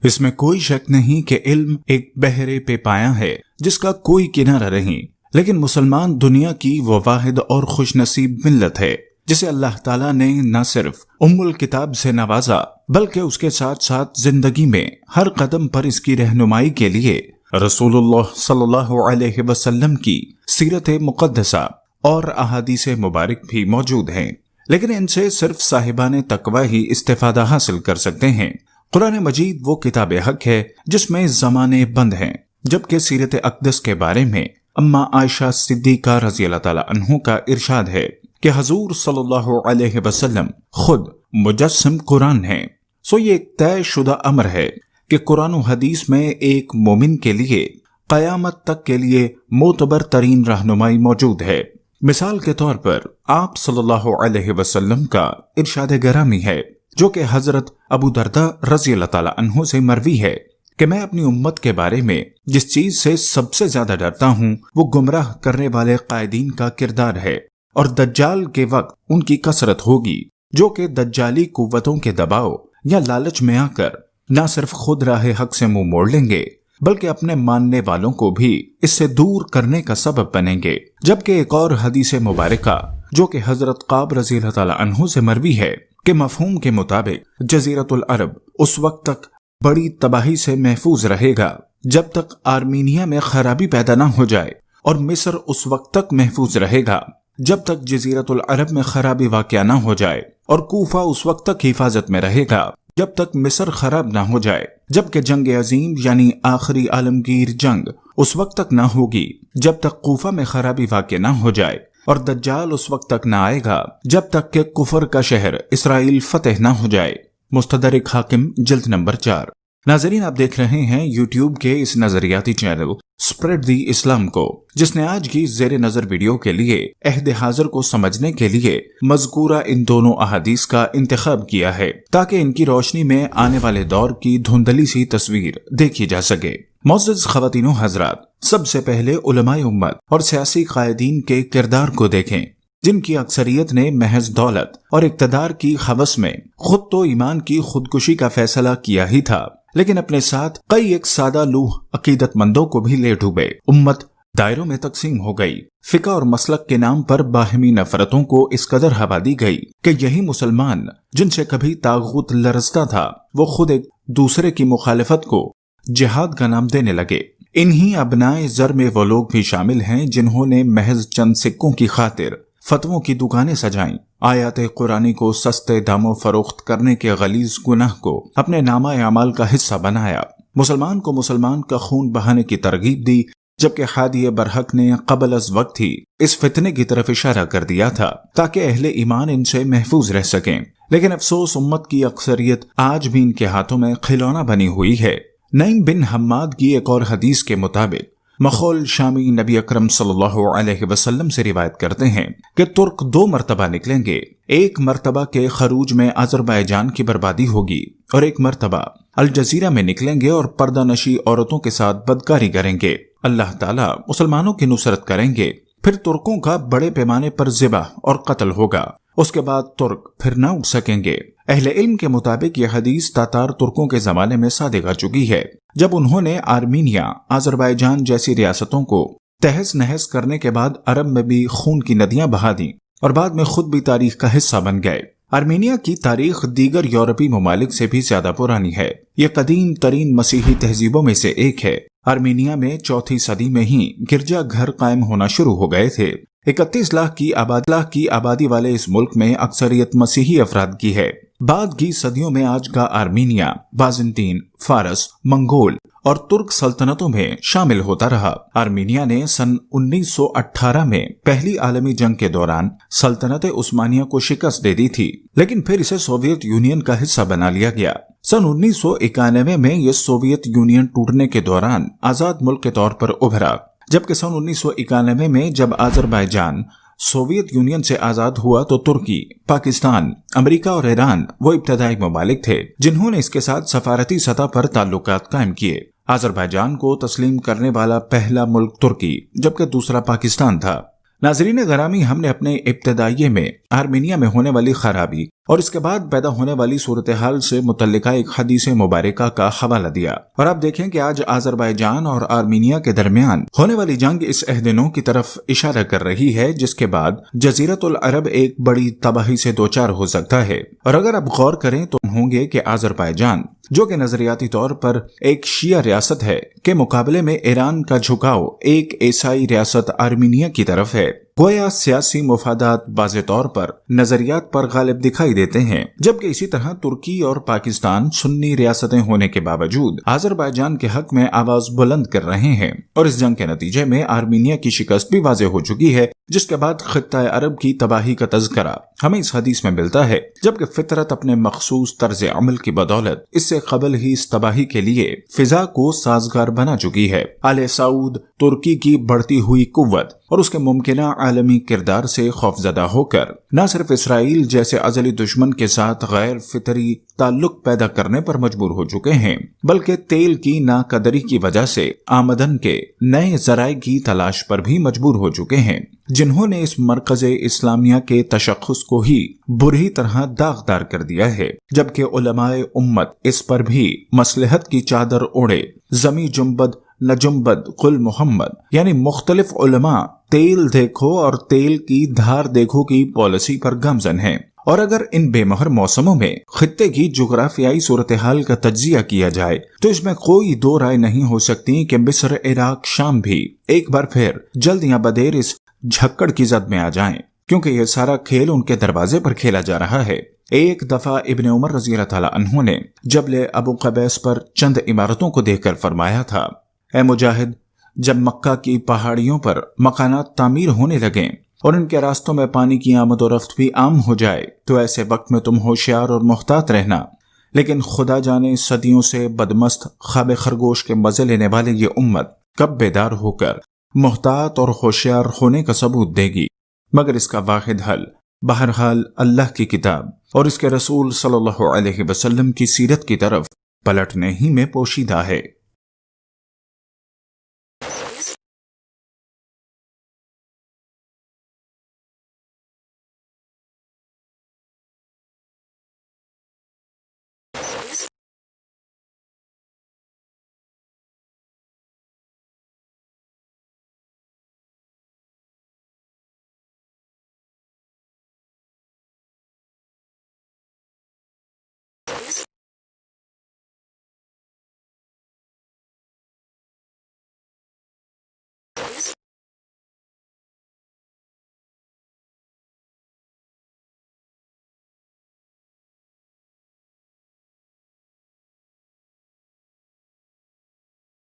اس میں کوئی شک نہیں کہ علم ایک بحر پہ پایا ہے جس کا کوئی کنارہ نہیں، لیکن مسلمان دنیا کی وہ واحد اور خوش نصیب ملت ہے جسے اللہ تعالیٰ نے نہ صرف ام الکتاب سے نوازا بلکہ اس کے ساتھ ساتھ زندگی میں ہر قدم پر اس کی رہنمائی کے لیے رسول اللہ صلی اللہ علیہ وسلم کی سیرت مقدسہ اور احادیث مبارک بھی موجود ہیں، لیکن ان سے صرف صاحبان تقوی ہی استفادہ حاصل کر سکتے ہیں۔ قرآن مجید وہ کتاب حق ہے جس میں زمانے بند ہیں، جبکہ سیرت اقدس کے بارے میں اما عائشہ صدیقہ رضی اللہ تعالیٰ عنہ کا ارشاد ہے کہ حضور صلی اللہ علیہ وسلم خود مجسم قرآن ہیں۔ سو یہ ایک طے شدہ امر ہے کہ قرآن و حدیث میں ایک مومن کے لیے قیامت تک کے لیے معتبر ترین رہنمائی موجود ہے۔ مثال کے طور پر آپ صلی اللہ علیہ وسلم کا ارشاد گرامی ہے جو کہ حضرت ابو درداء رضی اللہ تعالیٰ عنہ سے مروی ہے کہ میں اپنی امت کے بارے میں جس چیز سے سب سے زیادہ ڈرتا ہوں وہ گمراہ کرنے والے قائدین کا کردار ہے، اور دجال کے وقت ان کی کثرت ہوگی جو کہ دجالی قوتوں کے دباؤ یا لالچ میں آ کر نہ صرف خود راہ حق سے منہ موڑ لیں گے بلکہ اپنے ماننے والوں کو بھی اس سے دور کرنے کا سبب بنیں گے۔ جبکہ ایک اور حدیث مبارکہ جو کہ حضرت قاب رضی اللہ تعالیٰ عنہ سے مروی ہے کہ مفہوم کے مطابق جزیرۃ العرب اس وقت تک بڑی تباہی سے محفوظ رہے گا جب تک آرمینیا میں خرابی پیدا نہ ہو جائے، اور مصر اس وقت تک محفوظ رہے گا جب تک جزیرۃ العرب میں خرابی واقع نہ ہو جائے، اور کوفہ اس وقت تک حفاظت میں رہے گا جب تک مصر خراب نہ ہو جائے، جبکہ جنگ عظیم یعنی آخری عالمگیر جنگ اس وقت تک نہ ہوگی جب تک کوفہ میں خرابی واقع نہ ہو جائے، اور دجال اس وقت تک نہ آئے گا جب تک کہ کفر کا شہر اسرائیل فتح نہ ہو جائے۔ مستدرک حاکم جلد نمبر 4۔ ناظرین، آپ دیکھ رہے ہیں یوٹیوب کے اس نظریاتی چینل اسپریڈ دی اسلام کو، جس نے آج کی زیر نظر ویڈیو کے لیے عہد حاضر کو سمجھنے کے لیے مذکورہ ان دونوں احادیث کا انتخاب کیا ہے تاکہ ان کی روشنی میں آنے والے دور کی دھندلی سی تصویر دیکھی جا سکے۔ معزز خواتین و حضرات، سب سے پہلے علماء امت اور سیاسی قائدین کے کردار کو دیکھیں جن کی اکثریت نے محض دولت اور اقتدار کی ہوس میں خود تو ایمان کی خودکشی کا فیصلہ کیا ہی تھا، لیکن اپنے ساتھ کئی ایک سادہ لوح عقیدت مندوں کو بھی لے ڈوبے۔ امت دائروں میں تقسیم ہو گئی، فقہ اور مسلک کے نام پر باہمی نفرتوں کو اس قدر ہوا دی گئی کہ یہی مسلمان جن سے کبھی طاغوت لرزتا تھا وہ خود ایک دوسرے کی مخالفت کو جہاد کا نام دینے لگے۔ انہی ابنائے زر میں وہ لوگ بھی شامل ہیں جنہوں نے محض چند سکوں کی خاطر فتووں کی دکانیں سجائیں، آیات قرآنی کو سستے داموں فروخت کرنے کے غلیظ گناہ کو اپنے نامہ اعمال کا حصہ بنایا، مسلمان کو مسلمان کا خون بہانے کی ترغیب دی، جبکہ ہادی برحق نے قبل از وقت ہی اس فتنے کی طرف اشارہ کر دیا تھا تاکہ اہل ایمان ان سے محفوظ رہ سکیں۔ لیکن افسوس، امت کی اکثریت آج بھی ان کے ہاتھوں میں کھلونا بنی ہوئی ہے۔ نعیم بن حماد کی ایک اور حدیث کے مطابق مخول شامی نبی اکرم صلی اللہ علیہ وسلم سے روایت کرتے ہیں کہ ترک 2 مرتبہ نکلیں گے، ایک مرتبہ کے خروج میں آذربائیجان کی بربادی ہوگی، اور ایک مرتبہ الجزیرہ میں نکلیں گے اور پردہ نشی عورتوں کے ساتھ بدکاری کریں گے۔ اللہ تعالیٰ مسلمانوں کی نصرت کریں گے، پھر ترکوں کا بڑے پیمانے پر ذبح اور قتل ہوگا، اس کے بعد ترک پھر نہ اٹھ سکیں گے۔ اہل علم کے مطابق یہ حدیث تاتار ترکوں کے زمانے میں صادق آ چکی ہے، جب انہوں نے آرمینیا، آذربائیجان جیسی ریاستوں کو تہس نہس کرنے کے بعد عرب میں بھی خون کی ندیاں بہا دیں اور بعد میں خود بھی تاریخ کا حصہ بن گئے۔ آرمینیا کی تاریخ دیگر یورپی ممالک سے بھی زیادہ پرانی ہے، یہ قدیم ترین مسیحی تہذیبوں میں سے ایک ہے۔ آرمینیا میں 4 صدی میں ہی گرجا گھر قائم ہونا شروع ہو گئے تھے۔ 31 لاکھ کی آبادی والے اس ملک میں اکثریت مسیحی افراد کی ہے۔ بعد کی صدیوں میں آج کا آرمینیا بازنطین، فارس، منگول اور ترک سلطنتوں میں شامل ہوتا رہا۔ آرمینیا نے سن 1918 میں پہلی عالمی جنگ کے دوران سلطنت عثمانیہ کو شکست دے دی تھی، لیکن پھر اسے سوویت یونین کا حصہ بنا لیا گیا۔ سن 1991 میں یہ سوویت یونین ٹوٹنے کے دوران آزاد ملک کے طور پر ابھرا، جبکہ سن 1991 میں جب آذربائیجان سوویت یونین سے آزاد ہوا تو ترکی، پاکستان، امریکہ اور ایران وہ ابتدائی ممالک تھے جنہوں نے اس کے ساتھ سفارتی سطح پر تعلقات قائم کیے۔ آذربائیجان کو تسلیم کرنے والا پہلا ملک ترکی جبکہ دوسرا پاکستان تھا۔ ناظرین گرامی، ہم نے اپنے ابتدائیے میں آرمینیا میں ہونے والی خرابی اور اس کے بعد پیدا ہونے والی صورتحال سے متعلقہ ایک حدیث مبارکہ کا حوالہ دیا، اور آپ دیکھیں کہ آج آذربائیجان اور آرمینیا کے درمیان ہونے والی جنگ اس عہد نو کی طرف اشارہ کر رہی ہے، جس کے بعد جزیرۃ العرب ایک بڑی تباہی سے دوچار ہو سکتا ہے۔ اور اگر آپ غور کریں تو ہوں گے کہ آذربائیجان، جو کہ نظریاتی طور پر ایک شیعہ ریاست ہے، کے مقابلے میں ایران کا جھکاؤ ایک عیسائی ریاست آرمینیا کی طرف ہے۔ گویا سیاسی مفادات واضح طور پر نظریات پر غالب دکھائی دیتے ہیں، جبکہ اسی طرح ترکی اور پاکستان سنی ریاستیں ہونے کے باوجود آذربائیجان کے حق میں آواز بلند کر رہے ہیں، اور اس جنگ کے نتیجے میں آرمینیا کی شکست بھی واضح ہو چکی ہے، جس کے بعد خطہ عرب کی تباہی کا تذکرہ ہمیں اس حدیث میں ملتا ہے، جبکہ فطرت اپنے مخصوص طرز عمل کی بدولت اس سے قبل ہی اس تباہی کے لیے فضا کو سازگار بنا چکی ہے۔ آل سعود ترکی کی بڑھتی ہوئی قوت اور اس کے ممکنہ عالمی کردار سے خوفزدہ ہو کر نہ صرف اسرائیل جیسے ازلی دشمن کے ساتھ غیر فطری تعلق پیدا کرنے پر مجبور ہو چکے ہیں، بلکہ تیل کی ناقدری کی وجہ سے آمدن کے نئے ذرائع کی تلاش پر بھی مجبور ہو چکے ہیں، جنہوں نے اس مرکز اسلامیہ کے تشخص کو ہی بری طرح داغدار کر دیا ہے، جبکہ علماء امت اس پر بھی مصلحت کی چادر اوڑے زمی جنبد نہ جنبد قل محمد، یعنی مختلف علماء تیل دیکھو اور تیل کی دھار دیکھو کی پالیسی پر گامزن ہیں۔ اور اگر ان بے مہر موسموں میں خطے کی جغرافیائی صورتحال کا تجزیہ کیا جائے تو اس میں کوئی دو رائے نہیں ہو سکتی کہ مصر، عراق، شام بھی ایک بار پھر جلد یا بدیر اس جھکڑ کی زد میں آ جائیں، کیونکہ یہ سارا کھیل ان کے دروازے پر کھیلا جا رہا ہے۔ ایک دفعہ ابن عمر رضی اللہ تعالیٰ عنہ نے جبل ابو قبیس پر چند عمارتوں کو دیکھ کر فرمایا تھا، اے مجاہد، جب مکہ کی پہاڑیوں پر مکانات تعمیر ہونے لگیں اور ان کے راستوں میں پانی کی آمد و رفت بھی عام ہو جائے تو ایسے وقت میں تم ہوشیار اور محتاط رہنا، لیکن خدا جانے صدیوں سے بدمست خواب خرگوش کے مزے لینے والے یہ امت کب بیدار ہو کر محتاط اور ہوشیار ہونے کا ثبوت دے گی، مگر اس کا واحد حل بہرحال اللہ کی کتاب اور اس کے رسول صلی اللہ علیہ وسلم کی سیرت کی طرف پلٹنے ہی میں پوشیدہ ہے۔